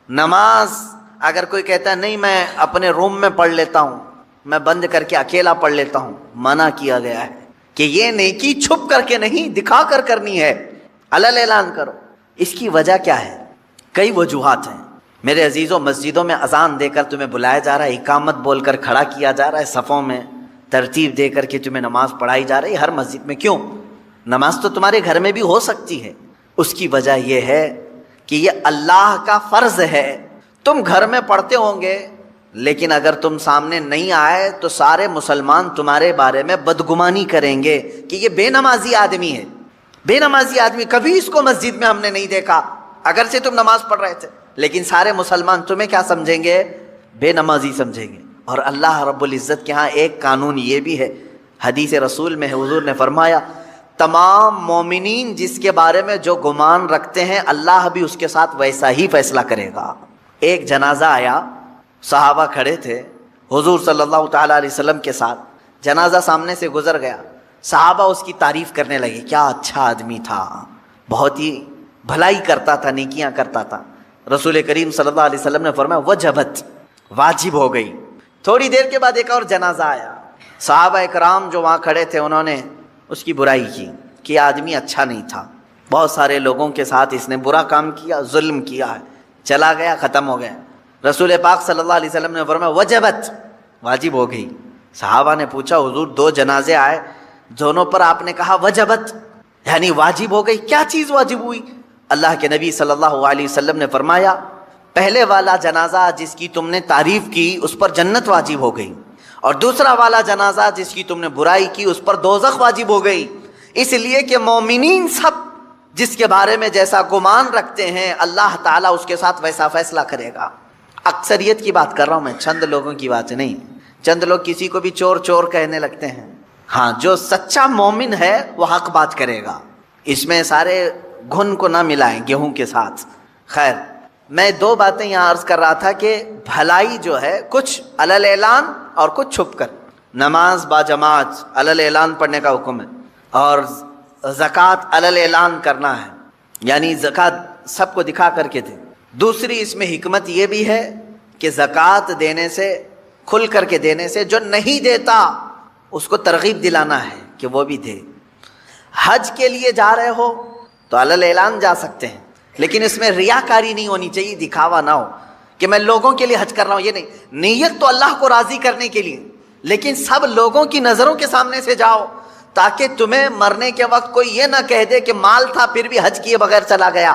نماز اگر کوئی کہتا ہے نہیں میں اپنے روم میں پڑھ لیتا ہوں، میں بند کر کے اکیلا پڑھ لیتا ہوں، منع کیا گیا ہے کہ یہ نیکی چھپ کر کے نہیں دکھا کر کرنی ہے، علل اعلان کرو۔ اس کی وجہ کیا ہے؟ کئی وجوہات ہیں میرے عزیزوں۔ مسجدوں میں اذان دے کر تمہیں بلایا جا رہا ہے، اقامت بول کر کھڑا کیا جا رہا ہے، صفوں میں ترتیب دے کر کے تمہیں نماز پڑھائی جا رہی ہے ہر مسجد میں۔ کیوں؟ نماز تو تمہارے گھر میں بھی ہو سکتی ہے۔ اس کی وجہ یہ ہے کہ یہ اللہ کا فرض ہے۔ تم گھر میں پڑھتے ہوں گے، لیکن اگر تم سامنے نہیں آئے تو سارے مسلمان تمہارے بارے میں بدگمانی کریں گے کہ یہ بے نمازی آدمی ہے، بے نمازی آدمی، کبھی اس کو مسجد میں ہم نے نہیں دیکھا، اگرچہ تم نماز پڑھ رہے تھے، لیکن سارے مسلمان تمہیں کیا سمجھیں گے؟ بے نمازی سمجھیں گے۔ اور اللہ رب العزت کے ہاں ایک قانون یہ بھی ہے، حدیث رسول میں حضور نے فرمایا تمام مومنین جس کے بارے میں جو گمان رکھتے ہیں اللہ بھی اس کے ساتھ ویسا ہی فیصلہ کرے گا۔ ایک جنازہ آیا، صحابہ کھڑے تھے حضور صلی اللہ تعالیٰ علیہ وسلم کے ساتھ، جنازہ سامنے سے گزر گیا، صحابہ اس کی تعریف کرنے لگے، کیا اچھا آدمی تھا، بہت ہی بھلائی کرتا تھا، نیکیاں کرتا تھا۔ رسول کریم صلی اللہ علیہ وسلم نے فرمایا وجبت، واجب ہو گئی۔ تھوڑی دیر کے بعد ایک اور جنازہ آیا، صحابہ اکرام جو وہاں کھڑے تھے انہوں نے اس کی برائی کی کہ یہ آدمی اچھا نہیں تھا، بہت سارے لوگوں کے ساتھ اس نے برا کام کیا، ظلم کیا ہے، چلا گیا، ختم ہو گیا۔ رسول پاک صلی اللہ علیہ وسلم نے فرمایا وجبت، واجب ہو گئی۔ صحابہ نے پوچھا حضور دو جنازے آئے، دونوں پر آپ نے کہا وجبت، یعنی واجب ہو گئی، کیا چیز واجب ہوئی؟ اللہ کے نبی صلی اللہ علیہ وسلم نے فرمایا پہلے والا جنازہ جس کی تم نے تعریف کی اس پر جنت واجب ہو گئی، اور دوسرا والا جنازہ جس کی تم نے برائی کی اس پر دوزخ واجب ہو گئی۔ اس لیے کہ مومنین سب جس کے بارے میں جیسا گمان رکھتے ہیں اللہ تعالیٰ اس کے ساتھ ویسا فیصلہ کرے گا۔ اکثریت کی بات کر رہا ہوں میں، چند لوگوں کی بات نہیں۔ چند لوگ کسی کو بھی چور چور کہنے لگتے ہیں، ہاں جو سچا مومن ہے وہ حق بات کرے گا، اس میں سارے گھن کو نہ ملائیں گیہوں کے ساتھ۔ خیر، میں دو باتیں یہاں عرض کر رہا تھا کہ بھلائی جو ہے کچھ علل اعلان اور کچھ چھپ کر۔ نماز با جماعت علل اعلان پڑھنے کا حکم ہے، اور زکوٰۃ علل اعلان کرنا ہے، یعنی زکوٰۃ سب کو دکھا کر کے دے۔ دوسری اس میں حکمت یہ بھی ہے کہ زکوٰۃ دینے سے، کھل کر کے دینے سے جو نہیں دیتا اس کو ترغیب دلانا ہے کہ وہ بھی دے۔ حج کے لیے جا رہے ہو تو علل اعلان جا سکتے ہیں، لیکن اس میں ریاکاری نہیں ہونی چاہیے، دکھاوا نہ ہو کہ میں لوگوں کے لیے حج کر رہا ہوں، یہ نہیں۔ نیت تو اللہ کو راضی کرنے کے لیے، لیکن سب لوگوں کی نظروں کے سامنے سے جاؤ تاکہ تمہیں مرنے کے وقت کوئی یہ نہ کہہ دے کہ مال تھا پھر بھی حج کیے بغیر چلا گیا۔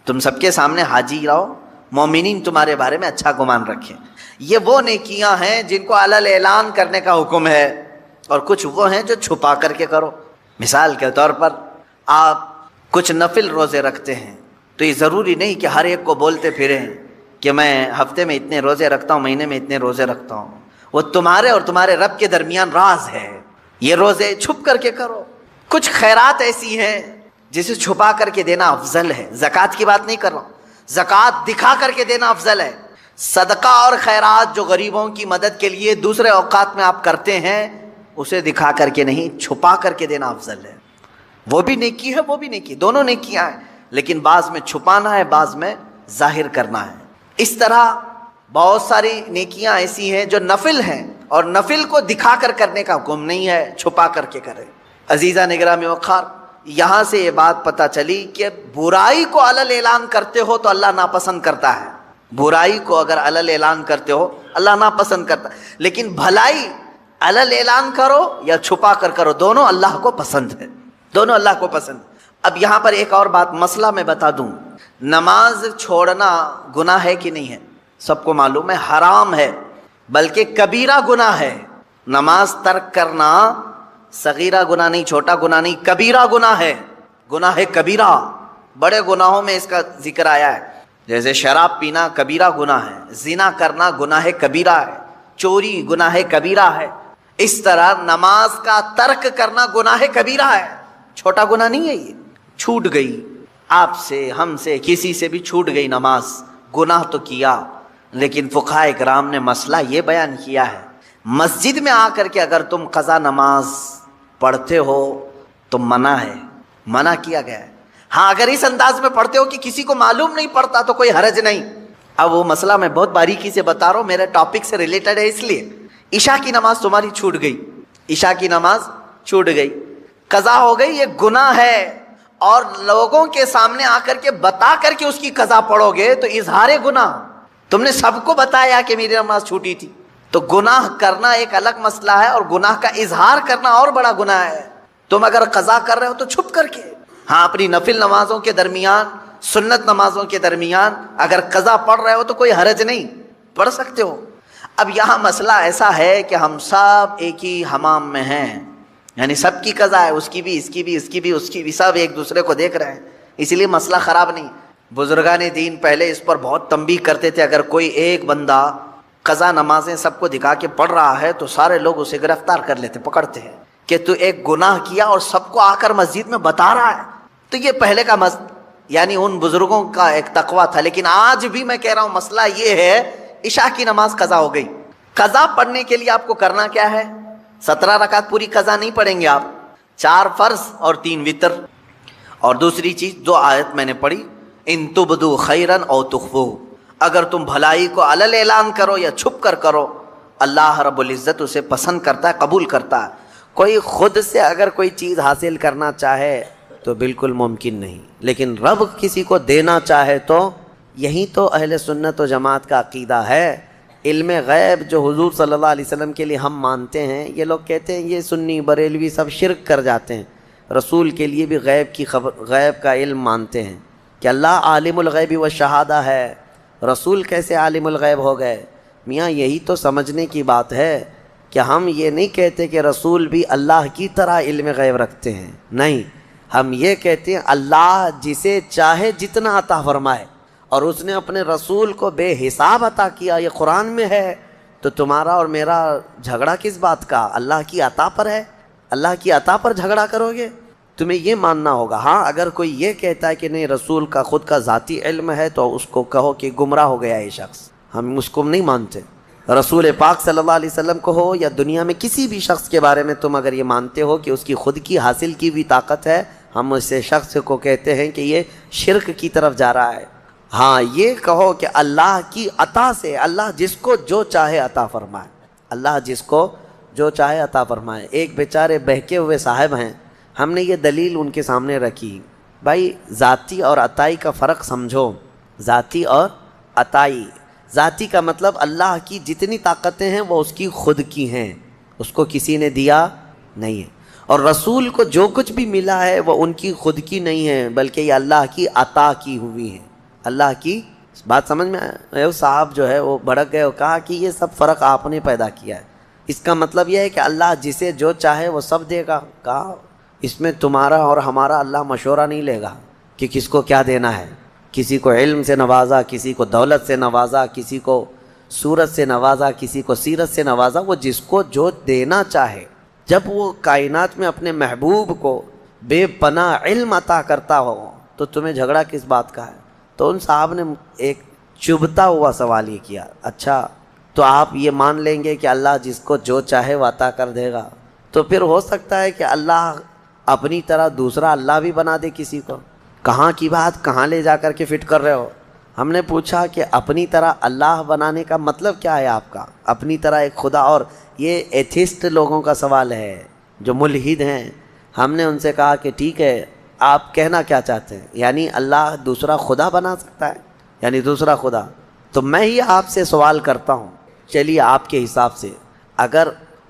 تم سب کے سامنے حاجی رہو، مومنین تمہارے بارے میں اچھا گمان رکھیں۔ یہ وہ نیکیاں ہیں جن کو علل اعلان کرنے کا حکم ہے، اور کچھ وہ ہیں جو چھپا کر کے کرو۔ مثال کے طور پر آپ کچھ نفل روزے رکھتے ہیں تو یہ ضروری نہیں کہ ہر ایک کو بولتے پھریں کہ میں ہفتے میں اتنے روزے رکھتا ہوں، مہینے میں اتنے روزے رکھتا ہوں۔ وہ تمہارے اور تمہارے رب کے درمیان راز ہے، یہ روزے چھپ کر کے کرو۔ کچھ خیرات ایسی ہیں جسے چھپا کر کے دینا افضل ہے، زکوٰۃ کی بات نہیں کر رہا ہوں، زکوٰۃ دکھا کر کے دینا افضل ہے۔ صدقہ اور خیرات جو غریبوں کی مدد کے لیے دوسرے اوقات میں آپ کرتے ہیں اسے دکھا کر کے نہیں، چھپا کر کے دینا افضل ہے۔ وہ بھی نیکی ہے، وہ بھی نیکی، دونوں نیکیاں ہیں، لیکن بعض میں چھپانا ہے، بعض میں ظاہر کرنا ہے۔ اس طرح بہت ساری نیکیاں ایسی ہیں جو نفل ہیں، اور نفل کو دکھا کر کرنے کا حکم نہیں ہے، چھپا کر کے کرے۔ عزیزہ نگرامی وقار، یہاں سے یہ بات پتہ چلی کہ برائی کو علل اعلان کرتے ہو تو اللہ ناپسند کرتا ہے، برائی کو اگر علل اعلان کرتے ہو اللہ ناپسند کرتا ہے، لیکن بھلائی علل اعلان کرو یا چھپا کر کرو، دونوں اللہ کو پسند ہے، دونوں اللہ کو پسند۔ اب یہاں پر ایک اور بات مسئلہ میں بتا دوں، نماز چھوڑنا گناہ ہے کہ نہیں ہے؟ سب کو معلوم ہے حرام ہے، بلکہ کبیرہ گناہ ہے۔ نماز ترک کرنا صغیرہ گناہ نہیں، چھوٹا گناہ نہیں، کبیرہ گناہ ہے، گناہ کبیرہ۔ بڑے گناہوں میں اس کا ذکر آیا ہے، جیسے شراب پینا کبیرہ گناہ ہے، زنا کرنا گناہ کبیرہ ہے، چوری گناہ کبیرہ ہے۔ اس طرح نماز کا ترک کرنا گناہ کبیرہ ہے، چھوٹا گناہ نہیں ہے۔ یہ چھوٹ گئی آپ سے، ہم سے، کسی سے بھی چھوٹ گئی نماز، گناہ تو کیا، لیکن فقہاء کرام نے مسئلہ یہ بیان کیا ہے، مسجد میں آ کر کے اگر تم قضا نماز پڑھتے ہو تو منع ہے، منع کیا گیا ہے۔ ہاں اگر اس انداز میں پڑھتے ہو کہ کسی کو معلوم نہیں پڑتا تو کوئی حرج نہیں، اب وہ مسئلہ میں بہت باریکی سے بتا رہا ہوں، میرے ٹاپک سے ریلیٹڈ ہے، اس لیے عشاء کی نماز تمہاری چھوٹ گئی، عشاء کی نماز چھوٹ گئی، قضا ہو گئی، یہ گناہ ہے، اور لوگوں کے سامنے آ کر کے بتا کر کے اس کی قضا پڑھو گے تو اظہار گناہ، تم نے سب کو بتایا کہ میری نماز چھوٹی تھی، تو گناہ کرنا ایک الگ مسئلہ ہے اور گناہ کا اظہار کرنا اور بڑا گناہ ہے۔ تم اگر قضا کر رہے ہو تو چھپ کر کے، ہاں اپنی نفل نمازوں کے درمیان، سنت نمازوں کے درمیان اگر قضا پڑھ رہے ہو تو کوئی حرج نہیں، پڑھ سکتے ہو۔ اب یہاں مسئلہ ایسا ہے کہ ہم سب ایک ہی حمام میں ہیں، یعنی سب کی قضا ہے، اس کی بھی، اس کی بھی، اس کی بھی، اس کی بھی، سب ایک دوسرے کو دیکھ رہے ہیں، اس لیے مسئلہ خراب نہیں۔ بزرگان دین پہلے اس پر بہت تنبیہ کرتے تھے، اگر کوئی ایک بندہ قضا نمازیں سب کو دکھا کے پڑھ رہا ہے تو سارے لوگ اسے گرفتار کر لیتے، پکڑتے ہیں کہ تو ایک گناہ کیا اور سب کو آ کر مسجد میں بتا رہا ہے۔ تو یہ پہلے کا یعنی ان بزرگوں کا ایک تقویٰ تھا، لیکن آج بھی میں کہہ رہا ہوں مسئلہ یہ ہے، عشاء کی نماز قضا ہو گئی، قضا پڑھنے کے لیے آپ کو کرنا کیا ہے؟ 17 رکعت پوری قضا نہیں پڑھیں گے آپ، 4 فرض اور 3 وتر، اور دوسری چیز جو آیت میں نے پڑھی، ان تبدو خیرا او تخفو، اگر تم بھلائی کو علل اعلان کرو یا چھپ کر کرو، اللہ رب العزت اسے پسند کرتا ہے، قبول کرتا ہے۔ کوئی خود سے اگر کوئی چیز حاصل کرنا چاہے تو بالکل ممکن نہیں، لیکن رب کسی کو دینا چاہے تو، یہی تو اہل سنت و جماعت کا عقیدہ ہے۔ علم غیب جو حضور صلی اللہ علیہ وسلم کے لیے ہم مانتے ہیں، یہ لوگ کہتے ہیں یہ سنی بریلوی سب شرک کر جاتے ہیں، رسول کے لیے بھی غیب کی خبر، غیب کا علم مانتے ہیں کہ اللہ عالم الغیب والشہادہ ہے، رسول کیسے عالم الغیب ہو گئے؟ میاں یہی تو سمجھنے کی بات ہے کہ ہم یہ نہیں کہتے کہ رسول بھی اللہ کی طرح علم غیب رکھتے ہیں، نہیں، ہم یہ کہتے ہیں اللہ جسے چاہے جتنا عطا فرمائے، اور اس نے اپنے رسول کو بے حساب عطا کیا، یہ قرآن میں ہے، تو تمہارا اور میرا جھگڑا کس بات کا؟ اللہ کی عطا پر ہے، اللہ کی عطا پر جھگڑا کرو گے؟ تمہیں یہ ماننا ہوگا۔ ہاں اگر کوئی یہ کہتا ہے کہ نہیں رسول کا خود کا ذاتی علم ہے تو اس کو کہو کہ گمراہ ہو گیا یہ شخص، ہم اس کو نہیں مانتے۔ رسول پاک صلی اللہ علیہ وسلم کو ہو یا دنیا میں کسی بھی شخص کے بارے میں تم اگر یہ مانتے ہو کہ اس کی خود کی حاصل کی ہوئی طاقت ہے، ہم اسے شخص کو کہتے ہیں کہ یہ شرک کی طرف جا رہا ہے۔ ہاں یہ کہو کہ اللہ کی عطا سے اللہ جس کو جو چاہے عطا فرمائے، اللہ جس کو جو چاہے عطا فرمائے۔ ایک بیچارے بہکے ہوئے صاحب ہیں، ہم نے یہ دلیل ان کے سامنے رکھی، بھائی ذاتی اور عطائی کا فرق سمجھو، ذاتی اور عطائی، ذاتی کا مطلب اللہ کی جتنی طاقتیں ہیں وہ اس کی خود کی ہیں، اس کو کسی نے دیا نہیں ہے، اور رسول کو جو کچھ بھی ملا ہے وہ ان کی خود کی نہیں ہے بلکہ یہ اللہ کی عطا کی ہوئی ہے، اللہ کی بات سمجھ میں آئے؟ صاحب جو ہے وہ بھڑک گئے اور کہا کہ یہ سب فرق آپ نے پیدا کیا ہے، اس کا مطلب یہ ہے کہ اللہ جسے جو چاہے وہ سب دے گا۔ کہا اس میں تمہارا اور ہمارا اللہ مشورہ نہیں لے گا کہ کس کو کیا دینا ہے، کسی کو علم سے نوازا، کسی کو دولت سے نوازا، کسی کو صورت سے نوازا، کسی کو سیرت سے نوازا، وہ جس کو جو دینا چاہے۔ جب وہ کائنات میں اپنے محبوب کو بے پناہ علم عطا کرتا ہو تو تمہیں جھگڑا کس بات کا ہے؟ تو ان صاحب نے ایک چبھتا ہوا سوال یہ کیا، اچھا تو آپ یہ مان لیں گے کہ اللہ جس کو جو چاہے وہ عطا کر دے گا، تو پھر ہو سکتا ہے کہ اللہ اپنی طرح دوسرا اللہ بھی بنا دے کسی کو؟ کہاں کی بات کہاں لے جا کر کے فٹ کر رہے ہو؟ ہم نے پوچھا کہ اپنی طرح اللہ بنانے کا مطلب کیا ہے آپ کا؟ اپنی طرح ایک خدا، اور یہ ایتھسٹ لوگوں کا سوال ہے جو ملحد ہیں۔ ہم نے ان سے کہا کہ ٹھیک ہے آپ کہنا کیا چاہتے ہیں، یعنی اللہ دوسرا خدا بنا سکتا ہے، یعنی دوسرا خدا؟ تو میں ہی آپ سے سوال کرتا ہوں، چلیے آپ کے حساب سے اگر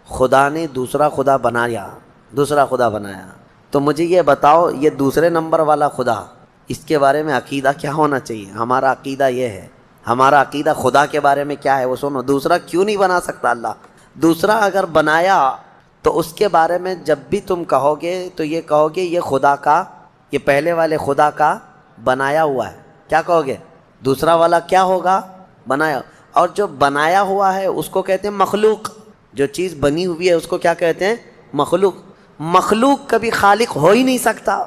خدا نے دوسرا خدا بنایا تو مجھے یہ بتاؤ یہ دوسرے نمبر والا خدا، اس کے بارے میں عقیدہ کیا ہونا چاہیے؟ ہمارا عقیدہ یہ ہے، ہمارا عقیدہ خدا کے بارے میں کیا ہے وہ سنو۔ دوسرا کیوں نہیں بنا سکتا اللہ؟ دوسرا اگر بنایا تو اس کے بارے میں جب بھی تم کہو گے تو یہ کہو گے یہ خدا کا، یہ پہلے والے خدا کا بنایا ہوا ہے، کیا کہو گے؟ دوسرا والا کیا ہوگا؟ بنایا۔ اور جو بنایا ہوا ہے اس کو کہتے ہیں مخلوق، جو چیز بنی ہوئی ہے اس کو کیا کہتے ہیں؟ مخلوق۔ مخلوق کبھی خالق ہو ہی نہیں سکتا،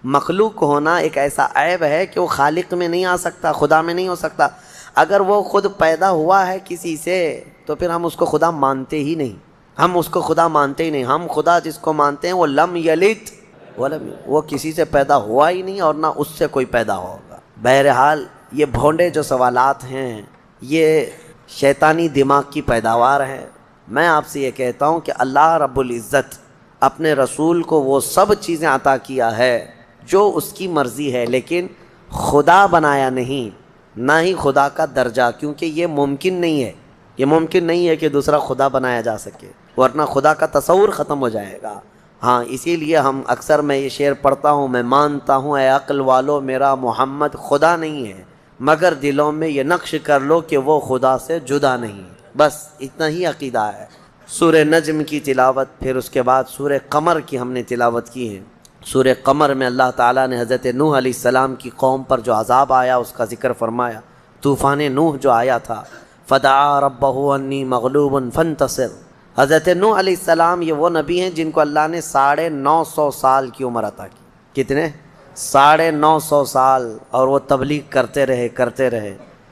مخلوق ہونا ایک ایسا عیب ہے کہ وہ خالق میں نہیں آ سکتا، خدا میں نہیں ہو سکتا۔ اگر وہ خود پیدا ہوا ہے کسی سے تو پھر ہم اس کو خدا مانتے ہی نہیں، ہم اس کو خدا مانتے ہی نہیں۔ ہم خدا جس کو مانتے ہیں وہ لم یلد ولم، وہ کسی سے پیدا ہوا ہی نہیں اور نہ اس سے کوئی پیدا ہوگا۔ بہرحال یہ بھونڈے جو سوالات ہیں یہ شیطانی دماغ کی پیداوار ہے۔ میں آپ سے یہ کہتا ہوں کہ اللہ رب العزت اپنے رسول کو وہ سب چیزیں عطا کیا ہے جو اس کی مرضی ہے، لیکن خدا بنایا نہیں، نہ ہی خدا کا درجہ، کیونکہ یہ ممکن نہیں ہے، یہ ممکن نہیں ہے کہ دوسرا خدا بنایا جا سکے، ورنہ خدا کا تصور ختم ہو جائے گا۔ ہاں اسی لیے ہم اکثر میں یہ شعر پڑھتا ہوں، میں مانتا ہوں اے عقل والو میرا محمد خدا نہیں ہے، مگر دلوں میں یہ نقش کر لو کہ وہ خدا سے جدا نہیں، بس اتنا ہی عقیدہ ہے۔ سورہ نجم کی تلاوت، پھر اس کے بعد سورہ قمر کی ہم نے تلاوت کی ہے۔ سورہ قمر میں اللہ تعالیٰ نے حضرت نوح علیہ السلام کی قوم پر جو عذاب آیا اس کا ذکر فرمایا، طوفان نوح جو آیا تھا، فدعا ربہ انی مغلوب فانتصر۔ حضرت نوح علیہ السلام یہ وہ نبی ہیں جن کو اللہ نے 950 سال کی عمر عطا کی۔ کتنے؟ 950 سال، اور وہ تبلیغ کرتے رہے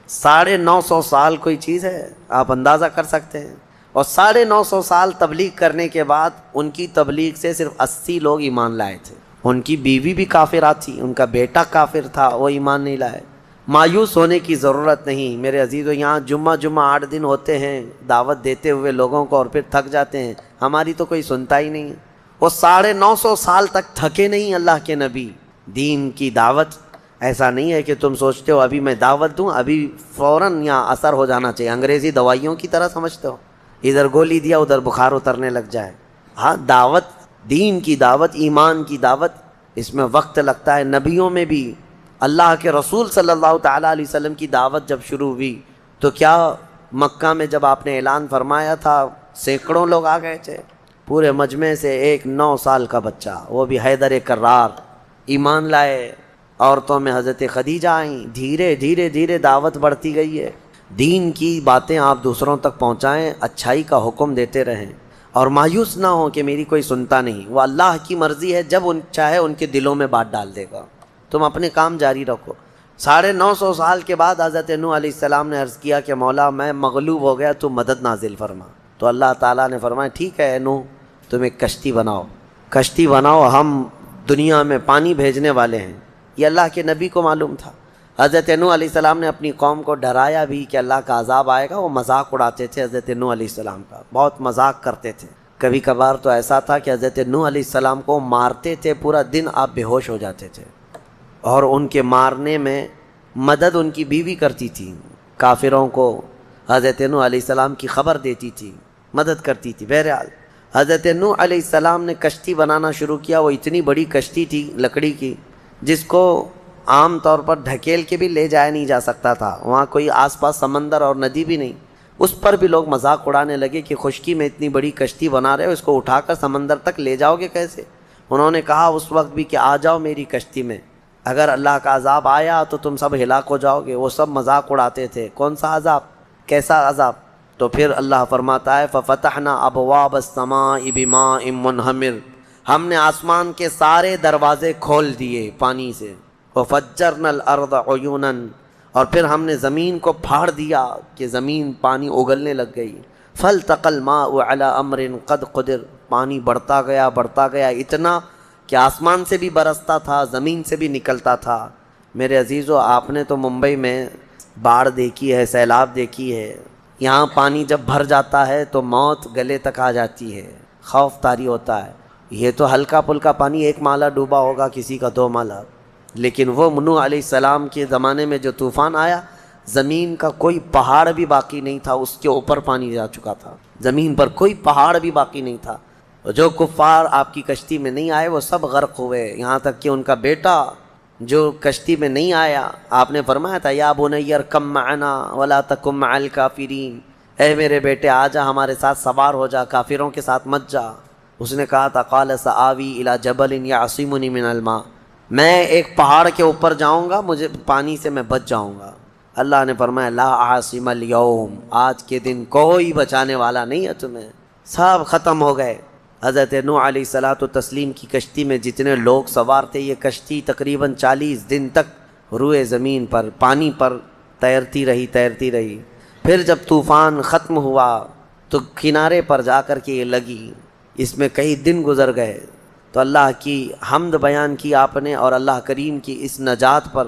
950 سال کوئی چیز ہے؟ آپ اندازہ کر سکتے ہیں۔ اور 950 سال تبلیغ کرنے کے بعد ان کی تبلیغ سے صرف 80 لوگ ایمان لائے تھے۔ ان کی بیوی بھی کافرہ تھی، ان کا بیٹا کافر تھا، وہ ایمان نہیں لائے۔ مایوس ہونے کی ضرورت نہیں میرے عزیزو، یہاں جمعہ 8 دن ہوتے ہیں دعوت دیتے ہوئے لوگوں کو، اور پھر تھک جاتے ہیں، ہماری تو کوئی سنتا ہی نہیں ہے۔ وہ 950 سال تک تھکے نہیں اللہ کے نبی۔ دین کی دعوت ایسا نہیں ہے کہ تم سوچتے ہو ابھی میں دعوت دوں ابھی فوراً یہاں اثر ہو جانا چاہیے، انگریزی دوائیوں کی طرح سمجھتے ہو، ادھر گولی دیا ادھر بخار اترنے لگ جائے۔ ہاں دعوت، دین کی دعوت، ایمان کی دعوت، اس میں وقت لگتا ہے۔ نبیوں میں بھی اللہ کے رسول صلی اللہ تعالیٰ علیہ وسلم کی دعوت جب شروع ہوئی تو کیا مکہ میں جب آپ نے اعلان فرمایا تھا سینکڑوں لوگ آ گئے تھے، پورے مجمع سے ایک 9 سال کا بچہ، وہ بھی حیدر کرار، ایمان لائے۔ عورتوں میں حضرت خدیجہ آئیں، دھیرے دھیرے دھیرے دعوت بڑھتی گئی ہے۔ دین کی باتیں آپ دوسروں تک پہنچائیں، اچھائی کا حکم دیتے رہیں، اور مایوس نہ ہوں کہ میری کوئی سنتا نہیں۔ وہ اللہ کی مرضی ہے، جب چاہے ان کے دلوں میں بات ڈال دے گا، تم اپنے کام جاری رکھو۔ 950 سال کے بعد حضرت نوح علیہ السلام نے عرض کیا کہ مولا میں مغلوب ہو گیا، تو مدد نازل فرما۔ تو اللہ تعالیٰ نے فرمایا ٹھیک ہے نوح، تم ایک کشتی بناؤ، کشتی بناؤ، ہم دنیا میں پانی بھیجنے والے ہیں۔ یہ اللہ کے نبی کو معلوم تھا۔ حضرت نوح علیہ السلام نے اپنی قوم کو ڈرایا بھی کہ اللہ کا عذاب آئے گا۔ وہ مذاق اڑاتے تھے حضرت نوح علیہ السلام کا، بہت مذاق کرتے تھے۔ کبھی کبھار تو ایسا تھا کہ حضرت نوح علیہ السلام کو مارتے تھے، پورا دن آپ بے ہوش ہو جاتے تھے، اور ان کے مارنے میں مدد ان کی بیوی کرتی تھی، کافروں کو حضرت نوح علیہ السلام کی خبر دیتی تھی، مدد کرتی تھی۔ بہرحال حضرت نوح علیہ السلام نے کشتی بنانا شروع کیا۔ وہ اتنی بڑی کشتی تھی لکڑی کی، جس کو عام طور پر ڈھکیل کے بھی لے جایا نہیں جا سکتا تھا، وہاں کوئی آس پاس سمندر اور ندی بھی نہیں۔ اس پر بھی لوگ مذاق اڑانے لگے کہ خشکی میں اتنی بڑی کشتی بنا رہے ہو، اس کو اٹھا کر سمندر تک لے جاؤ گے کیسے؟ انہوں نے کہا اس وقت بھی کہ آ جاؤ میری کشتی میں، اگر اللہ کا عذاب آیا تو تم سب ہلاک ہو جاؤ گے۔ وہ سب مذاق اڑاتے تھے، کون سا عذاب، کیسا عذاب؟ تو پھر اللہ فرماتا ہے فَفَتَحْنَا أَبْوَابَ السَّمَاءِ بِمَاءٍ مُنْهَمِرٍ، ہم نے آسمان کے سارے دروازے کھول دیے پانی سے۔ وَفَجَّرْنَا الْأَرْضَ عُيُونًا، اور پھر ہم نے زمین کو پھاڑ دیا کہ زمین پانی اگلنے لگ گئی۔ فَالْتَقَى الْمَاءُ عَلَى أَمْرٍ قَدْ قُدِرَ، پانی بڑھتا گیا اتنا کہ آسمان سے بھی برستا تھا، زمین سے بھی نکلتا تھا۔ میرے عزیزو، آپ نے تو ممبئی میں باڑھ دیکھی ہے، سیلاب دیکھی ہے، یہاں پانی جب بھر جاتا ہے تو موت گلے تک آ جاتی ہے، خوف طاری ہوتا ہے۔ یہ تو ہلکا پھلکا پانی، 1 مالا ڈوبا ہوگا، کسی کا 2 مالا، لیکن وہ نوح علیہ السلام کے زمانے میں جو طوفان آیا، زمین کا کوئی پہاڑ بھی باقی نہیں تھا، اس کے اوپر پانی جا چکا تھا، زمین پر کوئی پہاڑ بھی باقی نہیں تھا۔ جو کفار آپ کی کشتی میں نہیں آئے وہ سب غرق ہوئے، یہاں تک کہ ان کا بیٹا جو کشتی میں نہیں آیا، آپ نے فرمایا تھا یا بنی ارکب معنا ولا تکن مع الکافرین، اے میرے بیٹے آ جا ہمارے ساتھ سوار ہو جا، کافروں کے ساتھ مت جا۔ اس نے کہا تھا قال سآوی الی جبل یعصمنی من الماء، میں ایک پہاڑ کے اوپر جاؤں گا، مجھے پانی سے میں بچ جاؤں گا۔ اللہ نے فرمایا لا عاصم اليوم، آج کے دن کوئی بچانے والا نہیں ہے تمہیں، سب ختم ہو گئے۔ حضرت نوح علیہ الصلاۃ والتسلیم کی کشتی میں جتنے لوگ سوار تھے، یہ کشتی تقریباً 40 دن تک روئے زمین پر پانی پر تیرتی رہی۔ پھر جب طوفان ختم ہوا تو کنارے پر جا کر کے یہ لگی، اس میں کئی دن گزر گئے، تو اللہ کی حمد بیان کی آپ نے، اور اللہ کریم کی اس نجات پر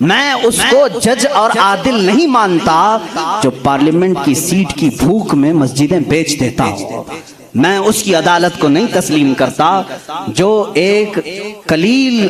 میں اس کو جج اور عادل نہیں مانتا جو پارلیمنٹ کی سیٹ کی بھوک میں مسجدیں بیچ دیتا ہو. میں اس کی عدالت کو نہیں تسلیم کرتا جو ایک قلیل